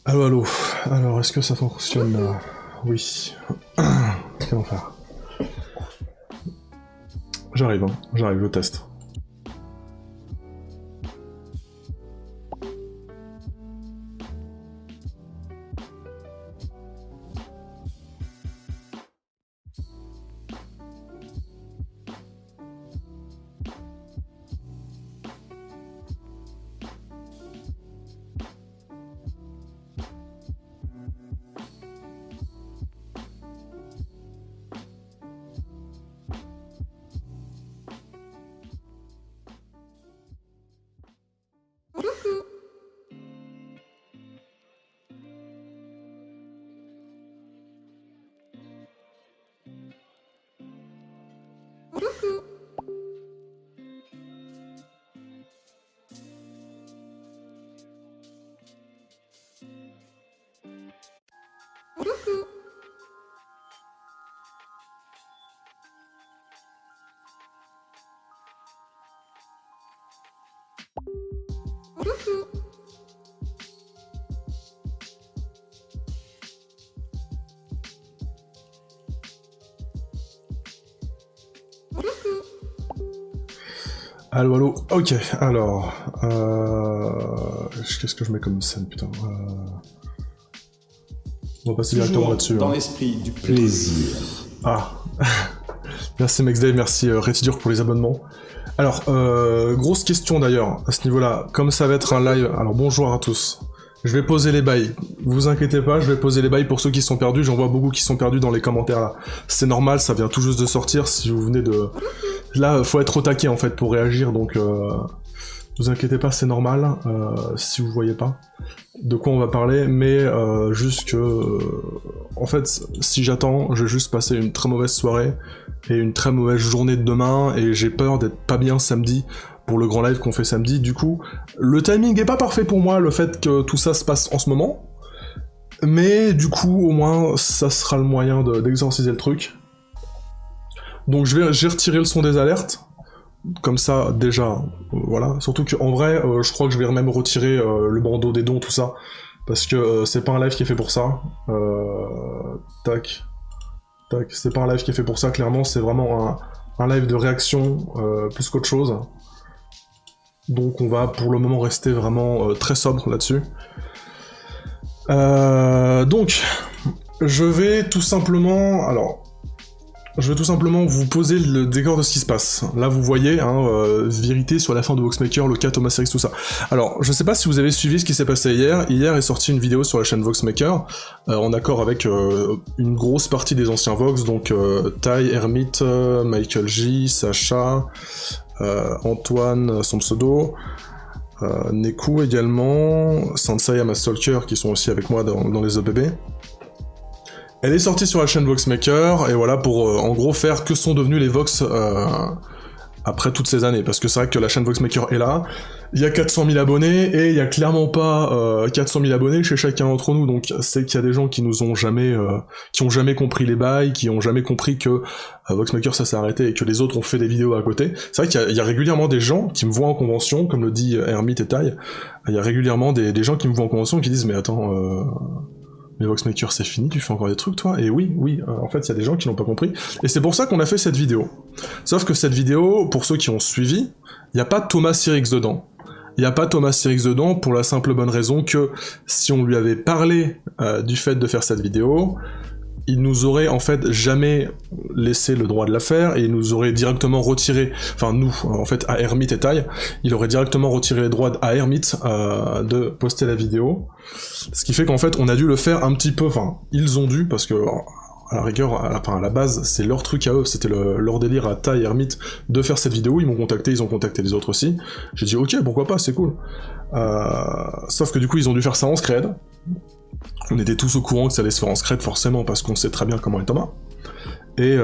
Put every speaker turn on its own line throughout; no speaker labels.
Allô, allô. Alors, est-ce que ça fonctionne là? Oui. Quel enfer. J'arrive, j'arrive, je teste. Allô, allô, ok, alors... Qu'est-ce que je mets comme scène, putain On va passer directement là-dessus.
Dans l'esprit du plaisir.
Ah. Merci MaxDave, merci Retidur pour les abonnements. Alors, grosse question d'ailleurs, à ce niveau-là, comme ça va être un live... Alors bonjour à tous. Je vais poser les bails. Vous inquiétez pas, je vais poser les bails pour ceux qui sont perdus. J'en vois beaucoup qui sont perdus dans les commentaires là. C'est normal, ça vient tout juste de sortir. Si vous venez de... Là, faut être au taquet en fait pour réagir, donc vous inquiétez pas, c'est normal. Si vous voyez pas de quoi on va parler, mais juste que... en fait, si j'attends, je vais juste passer une très mauvaise soirée et une très mauvaise journée de demain, et j'ai peur d'être pas bien samedi pour le grand live qu'on fait samedi. Du coup, le timing est pas parfait pour moi, le fait que tout ça se passe en ce moment, mais du coup, au moins, ça sera le moyen d'exorciser le truc. Donc j'ai retiré le son des alertes, comme ça, déjà, voilà. Surtout qu'en vrai, je crois que je vais même retirer le bandeau des dons, tout ça, parce que c'est pas un live qui est fait pour ça. Tac. Tac, c'est pas un live qui est fait pour ça, clairement, c'est vraiment un live de réaction, plus qu'autre chose. Donc on va pour le moment rester vraiment très sobre là-dessus. Donc, je vais tout simplement vous poser le décor de ce qui se passe. Là, vous voyez, hein, vérité sur la fin de Voxmaker, le cas Thomas Serix, tout ça. Alors, je sais pas si vous avez suivi ce qui s'est passé hier. Hier est sortie une vidéo sur la chaîne Voxmaker, en accord avec une grosse partie des anciens Vox, donc Ty, Hermite, Michael J, Sacha, Antoine, son pseudo, Neku également, Sansai, Amastalker, qui sont aussi avec moi dans les EPB. Elle est sortie sur la chaîne Voxmaker, et voilà, pour en gros faire que sont devenus les Vox après toutes ces années, parce que c'est vrai que la chaîne Voxmaker est là, il y a 400 000 abonnés, et il y a clairement pas 400 000 abonnés chez chacun d'entre nous, donc c'est qu'il y a des gens qui nous ont jamais, qui ont jamais compris les bails, qui ont jamais compris que Voxmaker ça s'est arrêté et que les autres ont fait des vidéos à côté. C'est vrai qu'il y a régulièrement des gens qui me voient en convention, comme le dit Hermite et Taille, il y a régulièrement des gens qui me voient en convention qui disent mais attends, mais Voxmaker c'est fini, tu fais encore des trucs toi? Et oui, en fait il y a des gens qui n'ont pas compris, et c'est pour ça qu'on a fait cette vidéo. Sauf que cette vidéo, pour ceux qui ont suivi, il n'y a pas Thomas Serix dedans. Il n'y a pas Thomas Serix dedans pour la simple bonne raison que si on lui avait parlé du fait de faire cette vidéo, il nous aurait en fait jamais laissé le droit de la faire, et il nous aurait directement retiré, enfin nous, en fait à Hermite et Taille, il aurait directement retiré les droits à Hermite de poster la vidéo, ce qui fait qu'en fait on a dû le faire un petit peu, enfin ils ont dû, parce que à la rigueur, à la base, c'est leur truc à eux, c'était leur délire à Taille et Hermite de faire cette vidéo, ils m'ont contacté, ils ont contacté les autres aussi, j'ai dit ok, pourquoi pas, c'est cool. Sauf que du coup ils ont dû faire ça en scred. On était tous au courant que ça allait se faire en scred forcément, parce qu'on sait très bien comment est Thomas. Et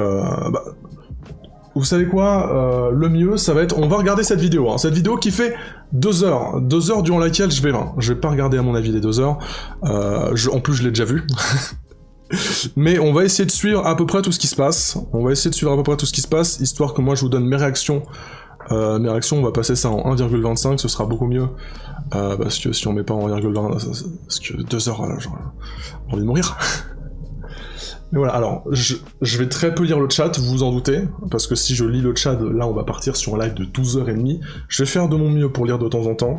vous savez quoi, le mieux ça va être, on va regarder cette vidéo, hein. Cette vidéo qui fait 2 heures, 2 heures durant laquelle je vais pas regarder à mon avis les 2 heures, en plus je l'ai déjà vu. Mais on va essayer de suivre à peu près tout ce qui se passe, histoire que moi je vous donne mes réactions Mes réactions, on va passer ça en 1,25, ce sera beaucoup mieux. Parce que si on met pas en 1,20, parce que 2 heures, j'ai envie de mourir. Mais voilà, alors, je vais très peu lire le chat, vous vous en doutez, parce que si je lis le chat, là on va partir sur un live de 12h30. Je vais faire de mon mieux pour lire de temps en temps.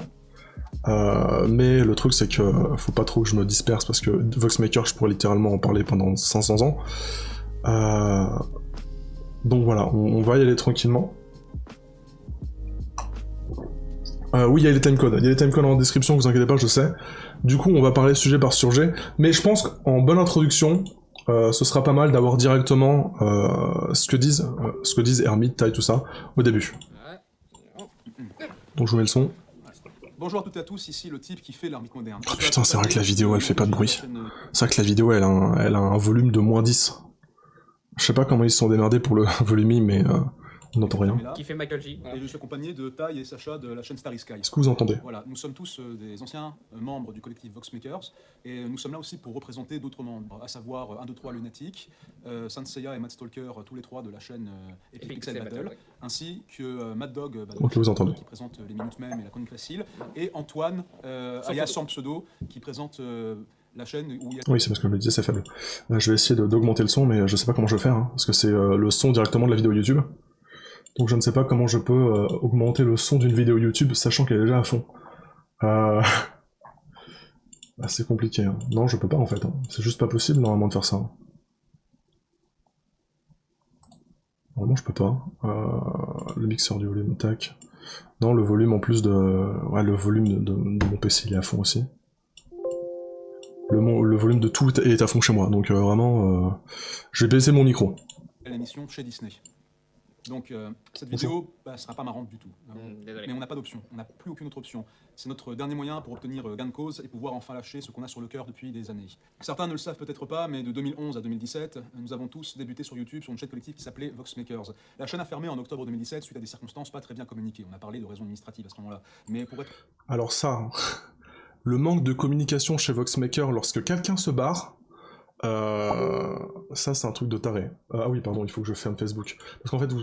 Mais le truc c'est que faut pas trop que je me disperse, parce que Voxmaker, je pourrais littéralement en parler pendant 500 ans. Donc voilà, on va y aller tranquillement. Oui, il y a les timecodes. Il y a les timecodes en description, vous inquiétez pas, je sais. Du coup, on va parler sujet par sujet. Mais je pense qu'en bonne introduction, ce sera pas mal d'avoir directement ce que disent Hermite, Taille, tout ça, au début. Donc je vous mets le son.
Bonjour à toutes et à tous, ici le type qui fait l'ermite moderne.
Oh putain, c'est vrai que la vidéo, elle fait pas de bruit. C'est vrai que la vidéo, elle a un volume de -10. Je sais pas comment ils se sont démerdés pour le volume, mais on n'entend rien.
Qui fait Michael J. Et je suis accompagné de Tai et Sacha de la chaîne Starry Sky.
Est-ce que vous entendez?
Voilà, nous sommes tous des anciens membres du collectif Voxmakers, et nous sommes là aussi pour représenter d'autres membres, à savoir 1, 2, 3 Lunatic, Sanseiya et Matt Stalker, tous les trois de la chaîne Epic Pixel Battle, ainsi que Mad Dog,
ok, vous entendez.
qui présente les minutes même et la chronique facile, et Antoine, alias sans pseudo, qui présente la chaîne où il y a...
Oui, c'est parce que je me disais, c'est faible. Je vais essayer d'augmenter le son, mais je sais pas comment je vais faire, hein, parce que c'est le son directement de la vidéo YouTube. Donc je ne sais pas comment je peux augmenter le son d'une vidéo YouTube, sachant qu'elle est déjà à fond. C'est compliqué. Hein. Non, je peux pas en fait. Hein. C'est juste pas possible normalement de faire ça. Normalement, je peux pas. Le mixeur du volume, tac. Non, le volume en plus de... Ouais, le volume de mon PC, il est à fond aussi. Le volume de tout est à fond chez moi, donc vraiment... je vais baisser mon micro.
L'émission chez Disney. Donc cette vidéo sera pas marrante du tout. Mais on n'a pas d'option, on n'a plus aucune autre option. C'est notre dernier moyen pour obtenir gain de cause et pouvoir enfin lâcher ce qu'on a sur le cœur depuis des années. Certains ne le savent peut-être pas, mais de 2011 à 2017, nous avons tous débuté sur YouTube sur une chaîne collective qui s'appelait Voxmakers. La chaîne a fermé en octobre 2017 suite à des circonstances pas très bien communiquées. On a parlé de raisons administratives à ce moment-là. Mais pour être...
Alors ça, le manque de communication chez Voxmaker lorsque quelqu'un se barre, ça c'est un truc de taré. Ah oui, pardon, il faut que je ferme Facebook. Parce qu'en fait,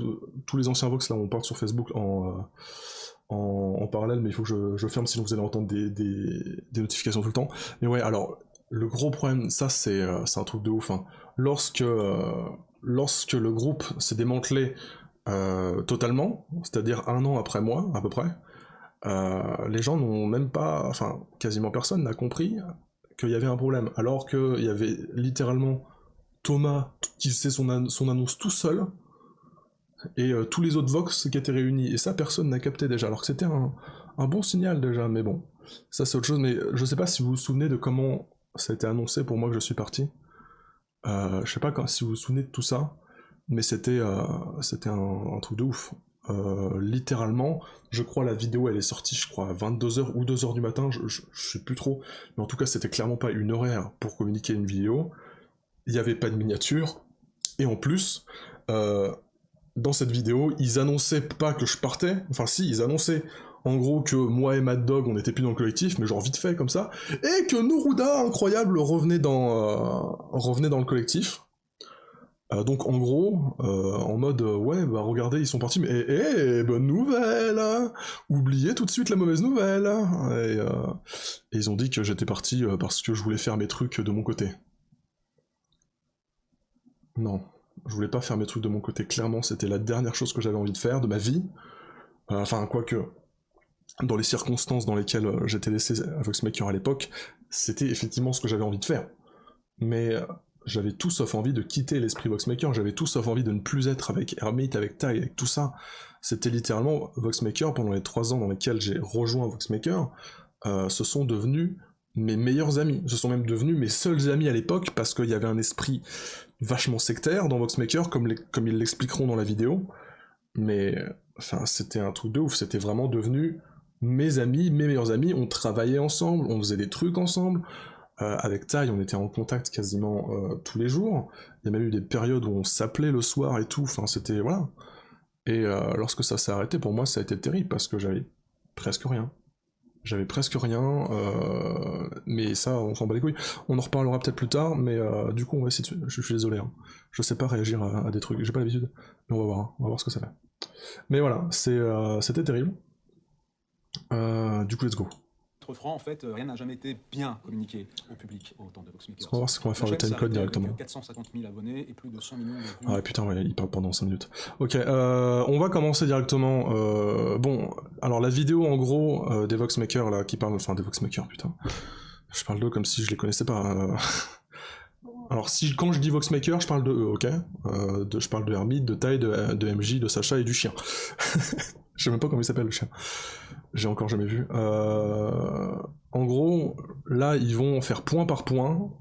tous les anciens Vox, là, on part sur Facebook en parallèle, mais il faut que je ferme, sinon vous allez entendre des notifications tout le temps. Mais ouais, alors, le gros problème, ça c'est un truc de ouf. Hein. Lorsque le groupe s'est démantelé totalement, c'est-à-dire 1 an après moi, à peu près, les gens n'ont même pas, enfin, quasiment personne n'a compris qu'il y avait un problème, alors qu'il y avait littéralement Thomas qui faisait son annonce tout seul, et tous les autres Vox qui étaient réunis, et ça personne n'a capté déjà, alors que c'était un bon signal déjà, mais bon, ça c'est autre chose, mais je sais pas si vous vous souvenez de comment ça a été annoncé pour moi que je suis parti, je sais pas si vous vous souvenez de tout ça, mais c'était un truc de ouf. Littéralement, je crois la vidéo elle est sortie, je crois à 22h ou 2h du matin, je sais plus trop, mais en tout cas c'était clairement pas une horaire pour communiquer une vidéo, il n'y avait pas de miniature, et en plus, dans cette vidéo, ils annonçaient pas que je partais, enfin si, ils annonçaient en gros que moi et Mad Dog on était plus dans le collectif, mais genre vite fait comme ça, et que Nourouda, incroyable, revenait dans le collectif. Donc en gros, en mode ouais bah regardez ils sont partis mais bonne nouvelle hein. Oubliez tout de suite la mauvaise nouvelle et ils ont dit que j'étais parti parce que je voulais faire mes trucs de mon côté. Non, je voulais pas faire mes trucs de mon côté, clairement c'était la dernière chose que j'avais envie de faire de ma vie, enfin quoique dans les circonstances dans lesquelles j'étais laissé à Voxmaker à l'époque, c'était effectivement ce que j'avais envie de faire. Mais j'avais tout sauf envie de quitter l'esprit Voxmaker, j'avais tout sauf envie de ne plus être avec Hermite, avec Tai, avec tout ça. C'était littéralement Voxmaker, pendant les 3 ans dans lesquels j'ai rejoint Voxmaker, ce sont devenus mes meilleurs amis, ce sont même devenus mes seuls amis à l'époque, parce qu'il y avait un esprit vachement sectaire dans Voxmaker, comme ils l'expliqueront dans la vidéo, mais enfin c'était un truc de ouf, c'était vraiment devenu mes amis, mes meilleurs amis, on travaillait ensemble, on faisait des trucs ensemble. Avec Tai, on était en contact quasiment tous les jours. Il y a même eu des périodes où on s'appelait le soir et tout. Enfin, c'était voilà. Et lorsque ça s'est arrêté, pour moi, ça a été terrible parce que j'avais presque rien. J'avais presque rien. Mais ça, on s'en bat les couilles. On en reparlera peut-être plus tard. Mais du coup, on va essayer de... Je suis désolé. Hein. Je sais pas réagir à des trucs. J'ai pas l'habitude. Mais on va voir. Hein. On va voir ce que ça fait. Mais voilà, c'était terrible. Du coup, let's go.
Être franc, en fait, rien n'a jamais été bien communiqué au public au temps de Voxmakers.
On va voir ce qu'on va faire le timecode directement.
450 000 abonnés et plus de 100 millions de vues.
Ah ouais, putain, ouais, il parle pendant 5 minutes. Ok, on va commencer directement. Bon, alors la vidéo en gros des Voxmakers là, qui parlent, enfin des Voxmakers, putain. Je parle d'eux comme si je les connaissais pas. Alors quand je dis Voxmaker, je parle de eux, ok. Je parle de Hermite, de Tide, de MJ, de Sacha et du chien. Je sais même pas comment il s'appelle le chien. J'ai encore jamais vu. En gros, là, ils vont faire point par point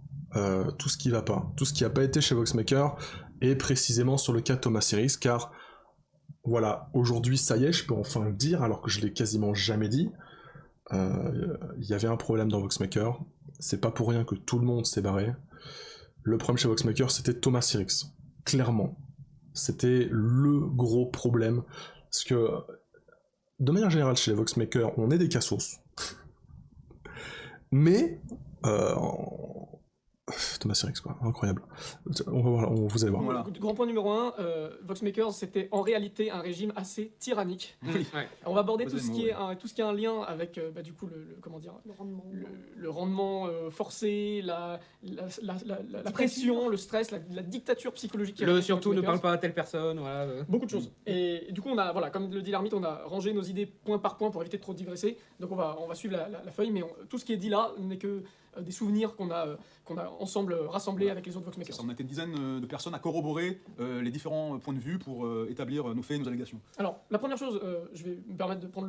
tout ce qui va pas, tout ce qui a pas été chez Voxmaker, et précisément sur le cas de Thomas Series, car voilà, aujourd'hui, ça y est, je peux enfin le dire, alors que je l'ai quasiment jamais dit. Il y avait un problème dans Voxmaker. C'est pas pour rien que tout le monde s'est barré. Le problème chez Voxmaker, c'était Thomas Series. Clairement. C'était le gros problème. Parce que, de manière générale, chez les Voxmakers, on est des cassos. Mais, Thomas Series, quoi, incroyable. Vous allez voir.
Voilà. Grand point numéro 1, Voxmakers, c'était en réalité un régime assez tyrannique.
Oui.
Ouais. On va aborder tout ce qui est un lien avec du coup le rendement forcé, la pression, le stress, la dictature psychologique.
Surtout ne parle pas à telle personne, voilà.
Beaucoup de choses. Et du coup on a, voilà, comme le dit l'ermite, on a rangé nos idées point par point pour éviter de trop digresser. Donc on va suivre la feuille, mais tout ce qui est dit là n'est que des souvenirs qu'on a ensemble rassemblés avec les autres Voxmakers.
On a été une dizaine de personnes à corroborer les différents points de vue pour établir nos faits et nos allégations.
Alors, la première chose, je vais me permettre de prendre